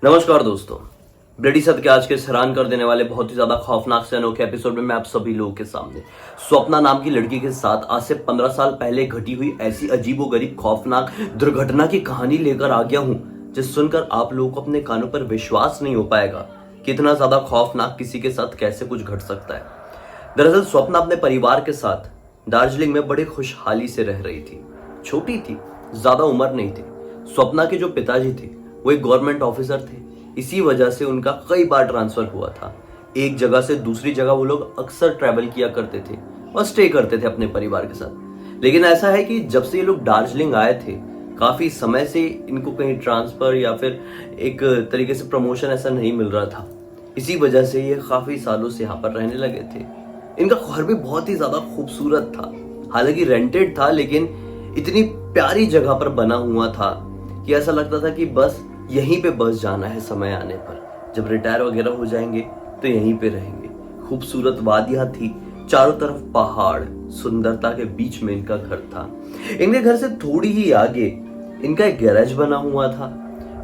नमस्कार दोस्तों, ब्लडी सत्य के आज के हैरान कर देने वाले बहुत ही ज्यादा खौफनाक से अनोखे एपिसोड में मैं आप सभी लोगों के सामने स्वप्ना नाम की लड़की के साथ आज से 15 साल पहले घटी हुई ऐसी अजीबोगरीब खौफनाक दुर्घटना की कहानी लेकर आ गया हूं, जिस सुनकर आप लोगों को अपने कानों पर विश्वास नहीं हो पाएगा कि इतना ज्यादा खौफनाक किसी के साथ कैसे कुछ घट सकता है। दरअसल स्वप्ना अपने परिवार के साथ दार्जिलिंग में बड़ी खुशहाली से रह रही थी। छोटी थी, ज्यादा उम्र नहीं थी। स्वप्ना के जो पिताजी थे वो एक गवर्नमेंट ऑफिसर थे। इसी वजह से उनका कई बार ट्रांसफर हुआ था। एक जगह से दूसरी जगह वो लोग अक्सर ट्रैवल किया करते थे और स्टे करते थे अपने परिवार के साथ। लेकिन ऐसा है कि जब से ये लोग दार्जिलिंग आए थे, काफी समय से इनको कहीं ट्रांसफर या फिर एक तरीके से प्रमोशन ऐसा नहीं मिल रहा था। इसी वजह से ये काफी सालों से यहाँ पर रहने लगे थे। इनका घर भी बहुत ही ज्यादा खूबसूरत था। हालांकि रेंटेड था, लेकिन इतनी प्यारी जगह पर बना हुआ था कि ऐसा लगता था कि बस यहीं पे बस जाना है। समय आने पर जब रिटायर वगैरह हो जाएंगे तो यहीं पे रहेंगे। खूबसूरत वादियां थी, चारों तरफ पहाड़, सुंदरता के बीच में इनका घर था। इनके घर से थोड़ी ही आगे इनका एक गैरेज बना हुआ था,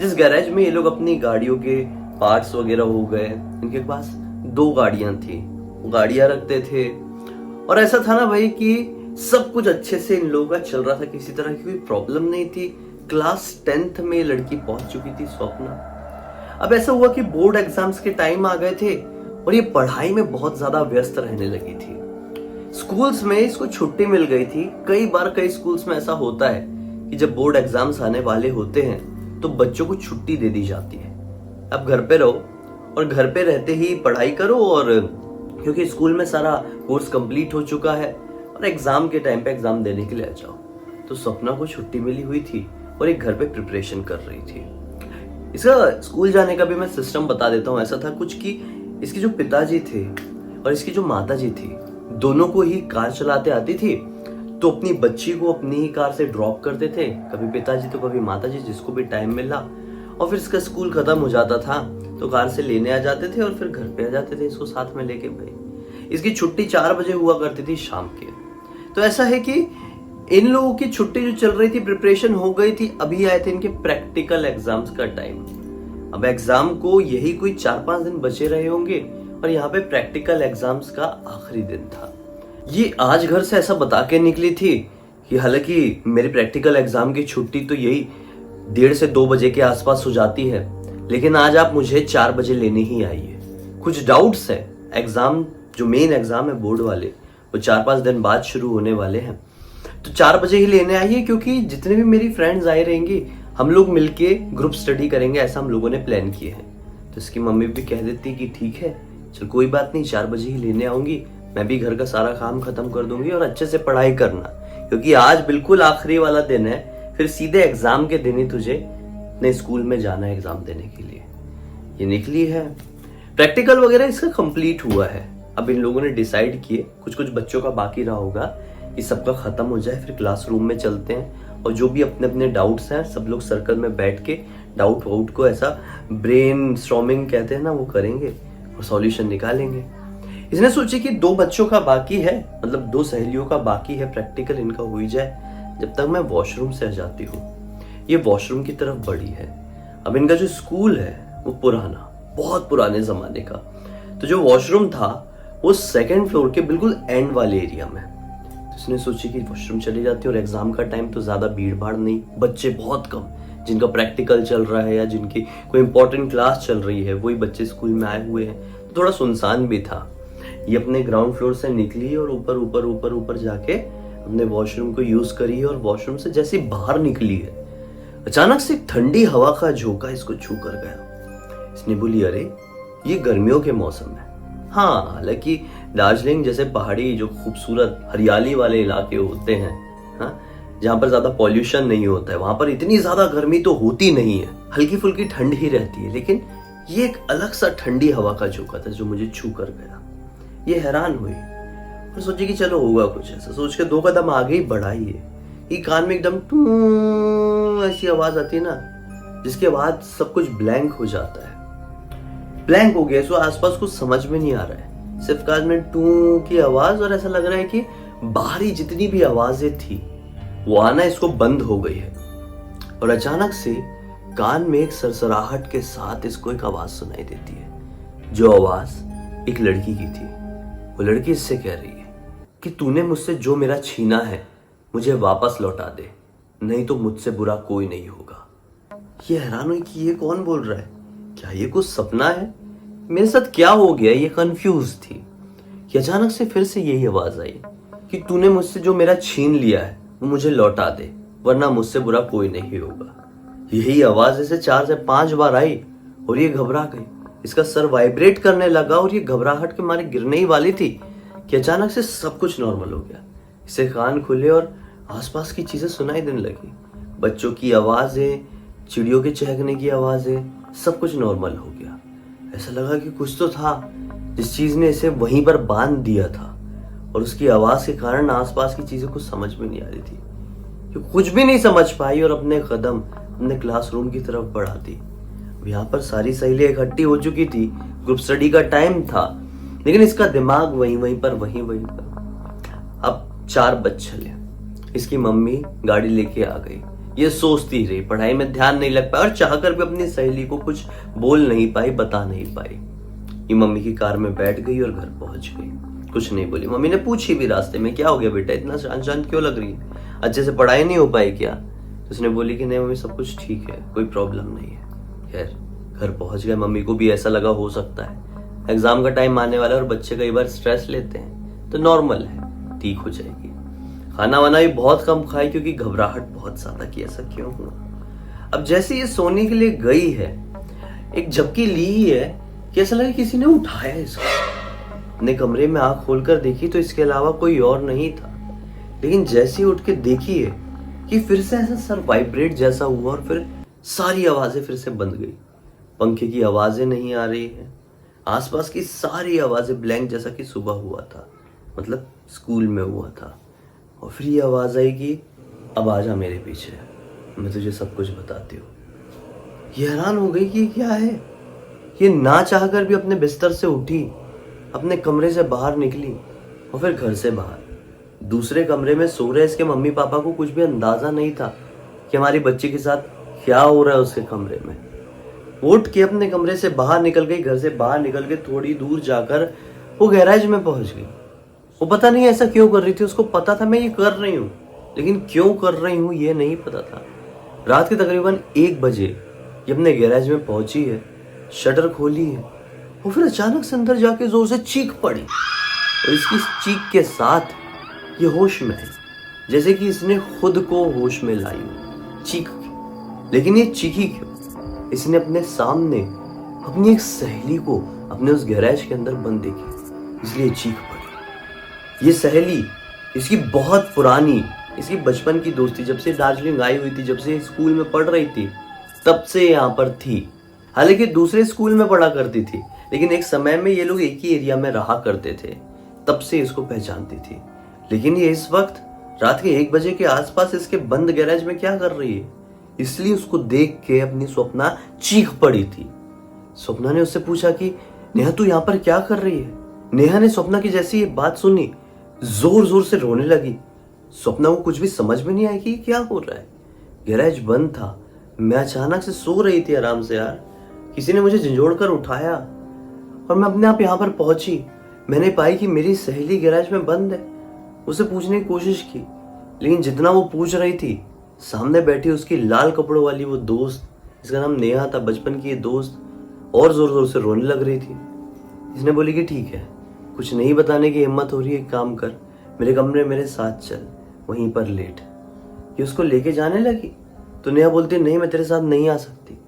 जिस गैरेज में ये लोग अपनी गाड़ियों के पार्ट्स वगैरह हो गए। इनके पास 2 गाड़ियां थी, वो गाड़ियां रखते थे। और ऐसा था ना भाई कि सब कुछ अच्छे से इन लोगों का चल रहा था, किसी तरह की कोई प्रॉब्लम नहीं थी। क्लास 10th में ये लड़की पहुंच चुकी थी स्वप्ना। अब ऐसा हुआ कि बोर्ड एग्जाम्स के टाइम आ गए थे और ये पढ़ाई में बहुत ज्यादा व्यस्त रहने लगी थी। स्कूल्स में इसको छुट्टी मिल गई थी। कई बार कई स्कूल्स में ऐसा होता है कि जब बोर्ड एग्जाम्स आने वाले होते हैं तो बच्चों को छुट्टी दे दी जाती है। अब घर पे रहो और घर पे रहते ही पढ़ाई करो, और क्योंकि स्कूल में सारा कोर्स कंप्लीट हो चुका है और एग्जाम के टाइम पे एग्जाम देने के लिए आ जाओ। तो स्वप्ना को छुट्टी मिली हुई थी और एक घर पे प्रिपरेशन कर रही थी। इसका स्कूल जाने का भी मैं सिस्टम बता देता हूँ। ऐसा था कुछ कि इसके जो पिताजी थे और इसकी जो माताजी थी, दोनों को ही कार चलाते आती थी। तो अपनी बच्ची को अपनी ही कार से ड्रॉप करते थे, कभी पिताजी तो कभी माताजी, जिसको भी टाइम मिला। और फिर इसका स्कूल खत्म हो जाता था तो कार से लेने आ जाते थे और फिर घर पे आ जाते थे इसको साथ में लेके। भाई इसकी छुट्टी 4 बजे हुआ करती थी शाम के। तो ऐसा है कि इन लोगों की छुट्टी जो चल रही थी, प्रिपरेशन हो गई थी। अभी आए थे इनके प्रैक्टिकल एग्जाम्स का टाइम। अब एग्जाम को यही कोई 4-5 दिन बचे रहे होंगे और यहाँ पे प्रैक्टिकल एग्जाम्स का आखिरी दिन था। ये आज घर से ऐसा बता के निकली थी कि हालांकि मेरी प्रैक्टिकल एग्जाम की छुट्टी तो यही 1:30 से 2 बजे के आसपास हो जाती है, लेकिन आज आप मुझे 4 बजे लेने ही आइए। कुछ डाउट्स है। एग्जाम जो मेन एग्जाम है बोर्ड वाले, वो 4-5 दिन बाद शुरू होने वाले हैं, तो 4 बजे ही लेने आइए, क्योंकि जितने भी मेरी फ्रेंड्स आए रहेंगी हम लोग मिलके ग्रुप स्टडी करेंगे, ऐसा हम लोगों ने प्लान किया है। तो इसकी मम्मी भी कह देती कि ठीक है, चल कोई बात नहीं, 4 बजे ही लेने आऊंगी। मैं भी घर का सारा काम खत्म कर दूंगी और अच्छे से पढ़ाई करना, क्योंकि आज बिल्कुल आखिरी वाला दिन है। फिर सीधे एग्जाम के दिन ही तुझे अपने स्कूल में जाना है एग्जाम देने के लिए। ये निकली है। प्रैक्टिकल वगैरह इसका कंप्लीट हुआ है। अब इन लोगों ने डिसाइड किए, कुछ कुछ बच्चों का बाकी रहा होगा, कि सबका खत्म हो जाए फिर क्लासरूम में चलते हैं और जो भी अपने अपने डाउट्स हैं सब लोग सर्कल में बैठ के डाउट वाउट को ऐसा ब्रेन स्टॉर्मिंग कहते हैं ना, वो करेंगे और सॉल्यूशन निकालेंगे। इसने सोची कि 2 बच्चों का बाकी है, मतलब 2 सहेलियों का बाकी है, प्रैक्टिकल इनका हो ही जाए जब तक मैं वॉशरूम से आ जाती हूँ। ये वॉशरूम की तरफ बढ़ी है। अब इनका जो स्कूल है वो पुराना, बहुत पुराने जमाने का। तो जो वॉशरूम था वो 2nd फ्लोर के बिल्कुल एंड वाले एरिया में। उसने सोची कि वॉशरूम चली जाती है और एग्जाम का टाइम तो ज्यादा भीड़ भाड़ नहीं, बच्चे बहुत कम, जिनका प्रैक्टिकल चल रहा है या जिनकी कोई इंपॉर्टेंट क्लास चल रही है वही बच्चे स्कूल में आए हुए हैं। तो थोड़ा सुनसान भी था। ये अपने ग्राउंड फ्लोर से निकली और ऊपर ऊपर ऊपर ऊपर जाके अपने वॉशरूम को यूज करी है। और वॉशरूम से जैसे बाहर निकली है, अचानक से ठंडी हवा का झोंका इसको छू कर गया। इसने बोली, अरे ये गर्मियों के मौसम है। हाँ, हालांकि दार्जिलिंग जैसे पहाड़ी जो खूबसूरत हरियाली वाले इलाके होते हैं, हाँ, जहाँ पर ज्यादा पॉल्यूशन नहीं होता है, वहां पर इतनी ज्यादा गर्मी तो होती नहीं है, हल्की फुल्की ठंड ही रहती है। लेकिन ये एक अलग सा ठंडी हवा का झोंका था जो मुझे छू कर गया। ये हैरान हुई और सोची कि चलो होगा कुछ। ऐसा सोच के 2 कदम आगे ही बढ़ाई है। ये कान में एकदम टू ऐसी आवाज आती है ना, जिसके बाद सब कुछ ब्लैंक हो जाता है। ब्लैंक हो गया, सो आसपास कुछ समझ में नहीं आ रहा है, सिर्फ कान में टू की आवाज। और ऐसा लग रहा है कि बाहरी जितनी भी आवाजें थी वो आना इसको बंद हो गई है। और अचानक से कान में एक सरसराहट के साथ इसको एक आवाज सुनाई देती है, जो आवाज एक लड़की की थी। वो लड़की इससे कह रही है कि तूने मुझसे जो मेरा छीना है मुझे वापस लौटा दे, नहीं तो मुझसे बुरा कोई नहीं होगा। ये हैरान हुई कि ये कौन बोल रहा है, क्या ये कुछ सपना है, मेरे साथ क्या हो गया। ये कंफ्यूज थी कि अचानक से फिर से यही आवाज आई कि तूने मुझसे जो मेरा छीन लिया है वो मुझे लौटा दे, वरना मुझसे बुरा कोई नहीं होगा। यही आवाज ऐसे 4 से 5 बार आई और ये घबरा गई। इसका सर वाइब्रेट करने लगा और ये घबराहट के मारे गिरने ही वाली थी कि अचानक से सब कुछ नॉर्मल हो गया। इसे कान खुले और आसपास की चीजें सुनाई देने लगी, बच्चों की आवाजें, चिड़ियों के चहकने की आवाजें, सब कुछ नॉर्मल हो गया। ऐसा लगा कि कुछ तो था जिस चीज ने इसे वहीं पर बांध दिया था, और उसकी आवाज के कारण आसपास की चीजें कुछ समझ में नहीं आ रही थी। जो कुछ भी नहीं समझ पाई और अपने कदम अपने क्लासरूम की तरफ बढ़ा दी। यहाँ पर सारी सहेलियां इकट्ठी हो चुकी थी, ग्रुप स्टडी का टाइम था, लेकिन इसका दिमाग वहीं पर। अब 4 बज चले, इसकी मम्मी गाड़ी लेके आ गई। ये सोचती रही, पढ़ाई में ध्यान नहीं लग पाया और चाहकर भी अपनी सहेली को कुछ बोल नहीं पाई, बता नहीं पाई। ये मम्मी की कार में बैठ गई और घर पहुंच गई, कुछ नहीं बोली। मम्मी ने पूछी भी रास्ते में, क्या हो गया बेटा, इतना शांत शांत क्यों लग रही है, अच्छे से पढ़ाई नहीं हो पाई क्या? तो उसने बोली कि नहीं मम्मी, सब कुछ ठीक है, कोई प्रॉब्लम नहीं है। खैर घर पहुंच गए। मम्मी को भी ऐसा लगा हो सकता है एग्जाम का टाइम आने वाला है और बच्चे कई बार स्ट्रेस लेते हैं, तो नॉर्मल है, ठीक हो जाएगी। खाना वाना भी बहुत कम खाई क्योंकि घबराहट बहुत ज्यादा कि ऐसा क्यों हुआ। अब जैसे ये सोने के लिए गई है, एक झपकी ली ही है कि ऐसा लगा किसी ने उठाया इसको। अपने कमरे में आंख खोलकर देखी तो इसके अलावा कोई और नहीं था, लेकिन जैसे ही उठ के देखी है कि फिर से ऐसा सर वाइब्रेट जैसा हुआ और फिर सारी आवाजें फिर से बंद गई। पंखे की आवाजें नहीं आ रही है, आसपास की सारी आवाजें ब्लैंक, जैसा कि सुबह हुआ था, मतलब स्कूल में हुआ था। और फिर ये आवाज आई कि अब आजा मेरे पीछे, मैं तुझे सब कुछ बताती हूँ। ये हैरान हो गई कि क्या है। ये ना चाहकर भी अपने बिस्तर से उठी, अपने कमरे से बाहर निकली और फिर घर से बाहर दूसरे कमरे में सो रहे इसके मम्मी पापा को कुछ भी अंदाजा नहीं था कि हमारी बच्ची के साथ क्या हो रहा है उसके कमरे में। उठ के अपने कमरे से बाहर निकल गई, घर से बाहर निकल के थोड़ी दूर जाकर वो गैराज में पहुंच गई। वो पता नहीं ऐसा क्यों कर रही थी, उसको पता था मैं ये कर रही हूँ, लेकिन क्यों कर रही हूँ ये नहीं पता था। रात के तकरीबन 1 बजे ये अपने गैराज में पहुंची है, शटर खोली है और फिर अचानक से अंदर जाके जोर से चीख पड़ी और इसकी चीख के साथ ये होश में आई, जैसे कि इसने खुद को होश में लाई हो चीख के। लेकिन ये चीखी क्यों? इसने अपने सामने अपनी एक सहेली को अपने उस गैराज के अंदर बंद देखी, इसलिए चीख पड़ी। ये सहेली इसकी बहुत पुरानी, इसकी बचपन की दोस्ती, जब से दार्जिलिंग आई हुई थी, जब से स्कूल में पढ़ रही थी, तब से यहाँ पर थी। हालांकि दूसरे स्कूल में पढ़ा करती थी, लेकिन एक समय में ये लोग एक ही एरिया में रहा करते थे, तब से इसको पहचानती थी। लेकिन ये इस वक्त रात के 1 बजे के आसपास इसके बंद गैराज में क्या कर रही है, इसलिए उसको देख के अपनी स्वप्ना चीख पड़ी थी। स्वप्ना ने उससे पूछा कि नेहा तू यहाँ पर क्या कर रही है? नेहा ने स्वप्ना की जैसी ये बात सुनी जोर जोर से रोने लगी। स्वप्ना को कुछ भी समझ में नहीं आई कि क्या हो रहा है। गैराज बंद था, मैं अचानक से सो रही थी आराम से यार, किसी ने मुझे झंझोड़ कर उठाया और मैं अपने आप यहाँ पर पहुंची। मैंने पाई कि मेरी सहेली गैराज में बंद है। उसे पूछने की कोशिश की, लेकिन जितना वो पूछ रही थी, सामने बैठी उसकी लाल कपड़ों वाली वो दोस्त, जिसका नाम नेहा था, बचपन की ये दोस्त, और जोर जोर से रोने लग रही थी। इसने बोली कि ठीक है, कुछ नहीं बताने की हिम्मत हो रही है, एक काम कर, मेरे कमरे मेरे साथ चल, वहीं पर लेट। ये उसको लेके जाने लगी तो नेहा बोलती नहीं मैं तेरे साथ नहीं आ सकती।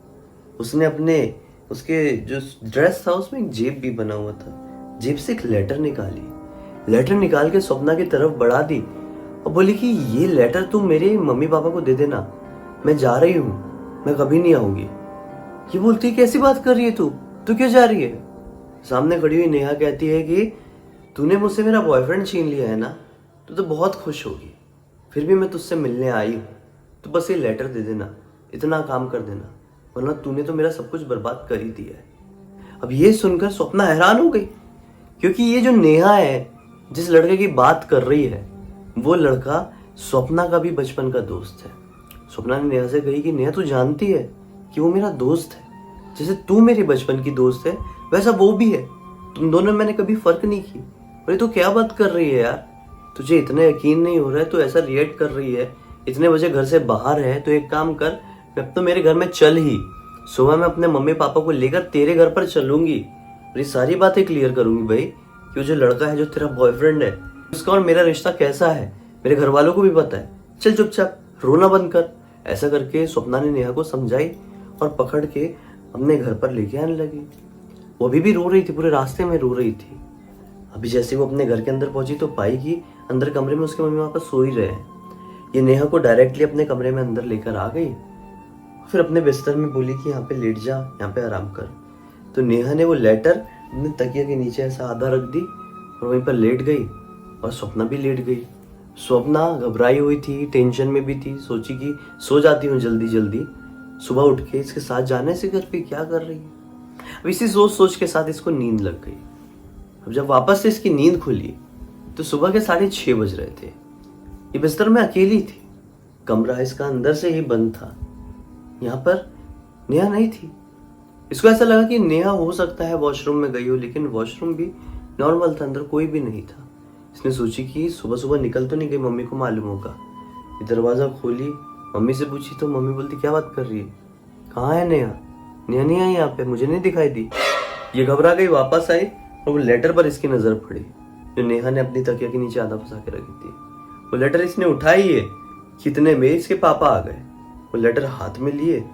उसने उसके जो ड्रेस था उसमें एक जेब भी बना हुआ था, जेब से एक लेटर निकाल के स्वप्ना की तरफ बढ़ा दी और बोली कि ये लेटर तुम मेरे मम्मी पापा को दे देना, मैं जा रही हूँ, मैं कभी नहीं आऊंगी। ये बोलती कैसी बात कर रही है तू क्यों जा रही है? सामने खड़ी हुई नेहा कहती है कि तूने मुझसे मेरा बॉयफ्रेंड छीन लिया है ना, तो बहुत खुश होगी, फिर भी मैं तुझसे मिलने आई हूँ, तो बस ये लेटर दे देना, इतना काम कर देना, वरना तूने तो मेरा सब कुछ बर्बाद कर ही दिया है। अब ये सुनकर स्वप्ना हैरान हो गई, क्योंकि ये जो नेहा है, जिस लड़के की बात कर रही है, वो लड़का स्वप्ना का भी बचपन का दोस्त है। स्वप्ना ने नेहा से कही कि नेहा तू जानती है कि वो मेरा दोस्त है। जैसे तू मेरी बचपन की दोस्त है वैसा वो भी है। तुम दोनों में मैंने कभी फर्क नहीं की। अरे तू क्या बात कर रही है यार, तुझे इतना यकीन नहीं हो रहा है, तू ऐसा रिएक्ट कर रही है, इतने बजे घर से बाहर है। तो एक काम कर, अब तो मेरे घर में चल ही, सुबह मैं अपने मम्मी पापा को लेकर तेरे घर पर चलूंगी और ये सारी बातें क्लियर करूंगी भाई कि वो जो लड़का है जो तेरा बॉयफ्रेंड है उसका और मेरा रिश्ता कैसा है, मेरे घर वालों को भी पता है। चल चुपचाप रोना बंद कर। ऐसा करके स्वप्ना ने नेहा को समझाई और पकड़ के अपने घर पर लेके आने लगी। वो अभी भी रो रही थी, पूरे रास्ते में रो रही थी। अभी जैसे वो अपने घर के अंदर पहुंची तो पाई कि अंदर कमरे में उसके मम्मी पापा सो ही रहे हैं। ये नेहा को डायरेक्टली अपने कमरे में अंदर लेकर आ गई, फिर अपने बिस्तर में बोली कि यहाँ पे लेट जा, यहाँ पे आराम कर। तो नेहा ने वो लेटर अपने तकिया के नीचे ऐसा आधा रख दी और वहीं पर लेट गई और स्वप्ना भी लेट गई। स्वप्ना घबराई हुई थी, टेंशन में भी थी, सोची कि सो जाती हूँ जल्दी जल्दी, सुबह उठ के इसके साथ जाने से घर पे क्या कर रही है। अब इसी सोच सोच के साथ इसको नींद लग गई। अब जब वापस से इसकी नींद खुली तो सुबह के 6:30 बज रहे थे। ये बिस्तर में अकेली थी, कमरा इसका अंदर से ही बंद था, यहाँ पर नेहा नहीं थी। इसको ऐसा लगा कि नेहा हो सकता है वॉशरूम में गई हो, लेकिन वॉशरूम भी नॉर्मल था, अंदर कोई भी नहीं था। इसने सोची कि सुबह सुबह निकल तो नहीं गई, मम्मी को मालूम होगा। ये दरवाजा खोली, मम्मी से पूछी तो मम्मी बोलती क्या बात कर रही है, कहाँ है नेहा? नेहा नहीं आई यहाँ पे, मुझे नहीं दिखाई दी। ये घबरा गई, वापस आई और वो लेटर पर इसकी नजर पड़ी जो नेहा ने अपनी तकिया के नीचे आधा फंसा के रखी थी। वो लेटर इसने उठाई है, कितने में इसके पापा आ गए। वो लेटर हाथ में लिए,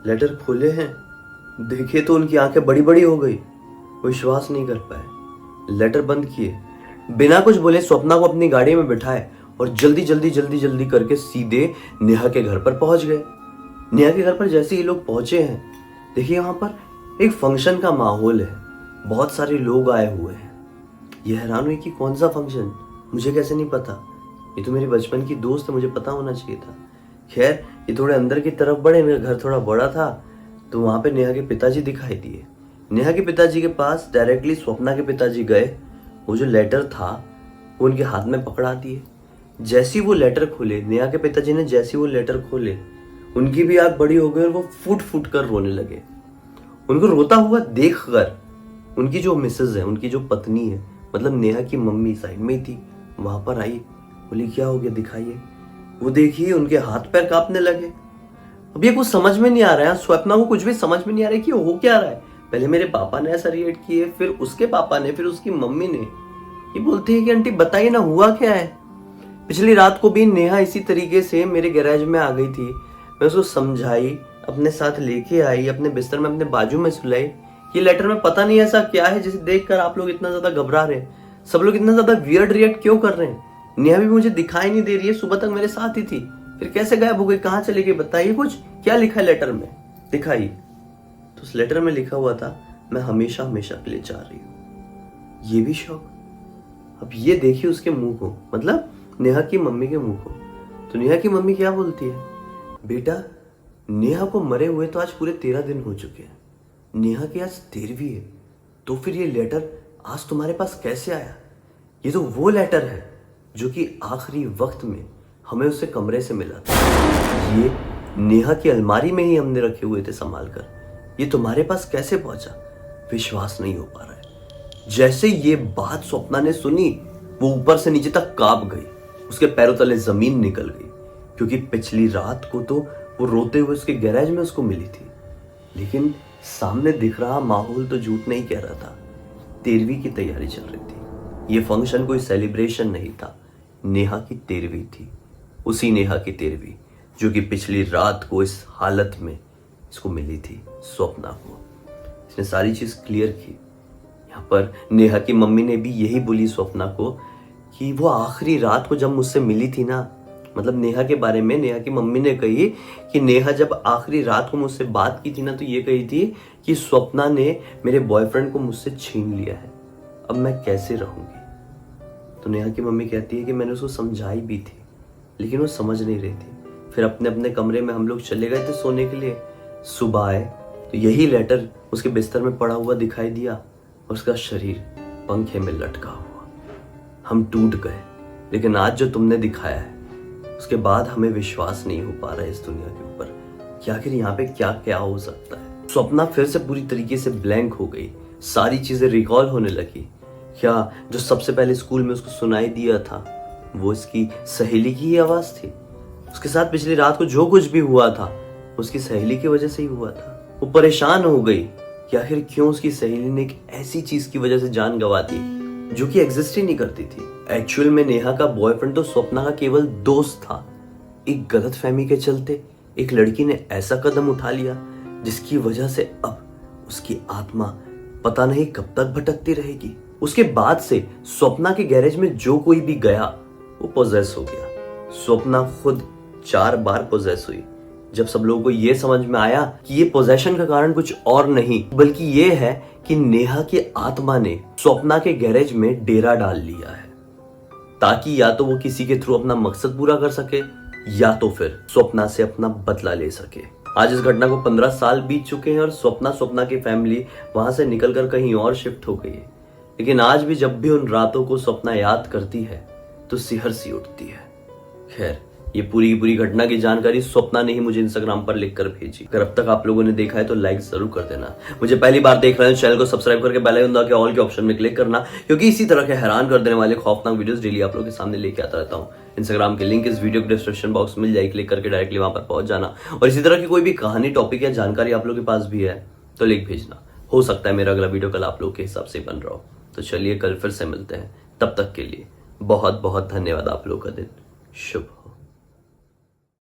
लेटर खोले हैं, देखे तो उनकी आंखें बड़ी बड़ी हो गई, वो विश्वास नहीं कर पाए। लेटर बंद किए, बिना कुछ बोले स्वप्ना को अपनी गाड़ी में बिठाए और जल्दी जल्दी जल्दी जल्दी करके सीधे नेहा के घर पर पहुंच गए। नेहा के घर पर जैसे ही लोग पहुंचे हैं, देखिए वहां पर एक फंक्शन का माहौल है, बहुत सारे लोग आए हुए हैं। ये हैरान हुई कि कौन सा फंक्शन, मुझे कैसे नहीं पता, ये तो मेरी बचपन की दोस्त है, मुझे पता होना चाहिए था। खैर ये थोड़े अंदर की तरफ बढ़े, मेरा घर थोड़ा बड़ा था, तो वहां पे नेहा के पिताजी दिखाई दिए। नेहा के पिताजी के पास डायरेक्टली स्वप्ना के पिताजी गए, वो जो लेटर था वो उनके हाथ में पकड़ा दिए। जैसे ही वो लेटर खोले, नेहा के पिताजी ने जैसे ही वो लेटर खोले, उनकी भी आंख बड़ी हो गई और वो फूट फूट कर रोने लगे। उनको रोता हुआ देखकर उनकी जो मिसेज है, उनकी जो पत्नी है, मतलब नेहा की मम्मी साइड में ही थी, वहां पर आई, बोली क्या हो गया दिखाइए। वो देखिए उनके हाथ पैर कांपने लगे। अब ये कुछ समझ में नहीं आ रहा है, स्वप्ना को कुछ भी समझ में नहीं आ रहा है कि हो क्या रहा है। पहले मेरे पापा ने ऐसा रिएक्ट किए, फिर उसके पापा ने, फिर उसकी मम्मी ने। ये बोलते हैं कि आंटी बताइए ना हुआ क्या है। पिछली रात को भी नेहा इसी तरीके से मेरे गैराज में आ गई थी, मैं उसको समझाई, अपने साथ लेके आई, अपने बिस्तर में अपने बाजू में सुलाई। ये लेटर में पता नहीं ऐसा क्या है जिसे देखकर आप लोग इतना ज्यादा घबरा रहे हैं, सब लोग इतना ज्यादा वियर्ड रिएक्ट क्यों कर रहे हैं। नेहा भी मुझे दिखाई नहीं दे रही है, सुबह तक मेरे साथ ही थी, फिर कैसे गायब हो गई, कहाँ चली गई, बताइए कुछ, क्या लिखा है लेटर में, दिखाइए। तो उस लेटर में लिखा हुआ था मैं हमेशा हमेशा के लिए जा रही हूँ। ये भी शौक। अब ये देखिए उसके मुंह को, मतलब नेहा की मम्मी के मुंह को। तो नेहा की मम्मी क्या बोलती है, बेटा नेहा को मरे हुए तो आज पूरे 13 दिन हो चुके हैं, नेहा की आज 13वीं है, तो फिर ये लेटर आज तुम्हारे पास कैसे आया। ये तो वो लेटर है जो कि आखिरी वक्त में हमें उससे कमरे से मिला था, ये नेहा की अलमारी में ही हमने रखे हुए थे संभाल कर, ये तुम्हारे पास कैसे पहुंचा। विश्वास नहीं हो पा रहा है। जैसे ये बात स्वप्ना ने सुनी, वो ऊपर से नीचे तक कांप गई, उसके पैरों तले जमीन निकल गई, क्योंकि पिछली रात को तो वो रोते हुए उसके गैराज में उसको मिली थी, लेकिन सामने दिख रहा माहौल तो झूठ नहीं कह रहा था। 13वीं की तैयारी चल रही थी, ये फंक्शन कोई सेलिब्रेशन नहीं था, नेहा की 13वीं थी, उसी नेहा की 13वीं जो कि पिछली रात को इस हालत में इसको मिली थी, स्वप्ना को। इसने सारी चीज क्लियर की। यहाँ पर नेहा की मम्मी ने भी यही बोली स्वप्ना को कि वो आखिरी रात को जब मुझसे मिली थी ना, मतलब नेहा के बारे में नेहा की मम्मी ने कही कि नेहा जब आखिरी रात को मुझसे बात की थी ना, तो ये कही थी कि स्वप्ना ने मेरे बॉयफ्रेंड को मुझसे छीन लिया है, अब मैं कैसे रहूंगी। तो नेहा की मम्मी कहती है कि मैंने उसको समझाई भी थी, लेकिन वो समझ नहीं रही थी। फिर अपने अपने कमरे में हम लोग चले गए थे सोने के लिए। सुबह आए तो यही लेटर उसके बिस्तर में पड़ा हुआ दिखाई दिया और उसका शरीर पंखे में लटका हुआ। हम टूट गए, लेकिन आज जो तुमने दिखाया है उसके बाद हमें विश्वास नहीं हो पा रहा है इस दुनिया के ऊपर कि आखिर यहाँ पे क्या क्या हो सकता है। स्वप्ना फिर से पूरी तरीके से ब्लैंक हो गई, सारी चीजें रिकॉल होने लगी। क्या जो सबसे पहले स्कूल में उसको सुनाई दिया था वो इसकी सहेली की ही आवाज थी? उसके साथ पिछली रात को जो कुछ भी हुआ था उसकी सहेली की वजह से ही हुआ था। वो परेशान हो गई कि आखिर क्यों उसकी सहेली ने एक ऐसी चीज की वजह से जान गंवा दी जो कि एग्जिस्ट ही नहीं करती थी। एक्चुअल में नेहा का बॉयफ्रेंड तो स्वप्ना का केवल दोस्त था। एक गलत फहमी के चलते एक लड़की ने ऐसा कदम उठा लिया जिसकी वजह से अब उसकी आत्मा पता नहीं कब तक भटकती रहेगी। उसके बाद से स्वप्ना के गैरेज में जो कोई भी गया वो पोजेस हो गया। स्वप्ना खुद 4 बार पोजेस हुई, जब सब लोगों को ये समझ में आया कि ये पोजेशन का कारण कुछ और नहीं बल्कि ये है कि नेहा की आत्मा ने स्वप्ना के गैरेज में डेरा डाल लिया है, ताकि या तो वो किसी के थ्रू अपना मकसद पूरा कर सके या तो फिर स्वप्ना से अपना बदला ले सके। आज इस घटना को 15 साल बीत चुके हैं और स्वप्ना की फैमिली वहां से निकलकर कहीं और शिफ्ट हो गई है। लेकिन आज भी जब भी उन रातों को स्वप्ना याद करती है तो सिहर सी उठती है। खैर, ये पूरी की पूरी घटना की जानकारी स्वप्ना ने ही मुझे इंस्टाग्राम पर लिखकर भेजी। अगर अब तक आप लोगों ने देखा है तो लाइक जरूर कर देना। मुझे पहली बार देख रहे हैं चैनल को सब्सक्राइब करके बेल आइकन दबा के ऑल के ऑप्शन में क्लिक करना, क्योंकि इसी तरह के हैरान कर देने वाले खौफनाक वीडियोस डेली आप लोगों के सामने लेके आता रहता हूँ। इंस्टाग्राम की लिंक इस वीडियो के डिस्क्रिप्शन बॉक्स में मिल जाएगी, क्लिक करके डायरेक्टली वहां पर पहुंच जाना। और इसी तरह की कोई भी कहानी, टॉपिक या जानकारी आप लोगों के पास भी है तो लिंक भेजना। हो सकता है मेरा अगला वीडियो कल आप लोगों के हिसाब से बन रहा हो। तो चलिए कल फिर से मिलते हैं, तब तक के लिए बहुत बहुत धन्यवाद। आप लोगों का दिन शुभ हो।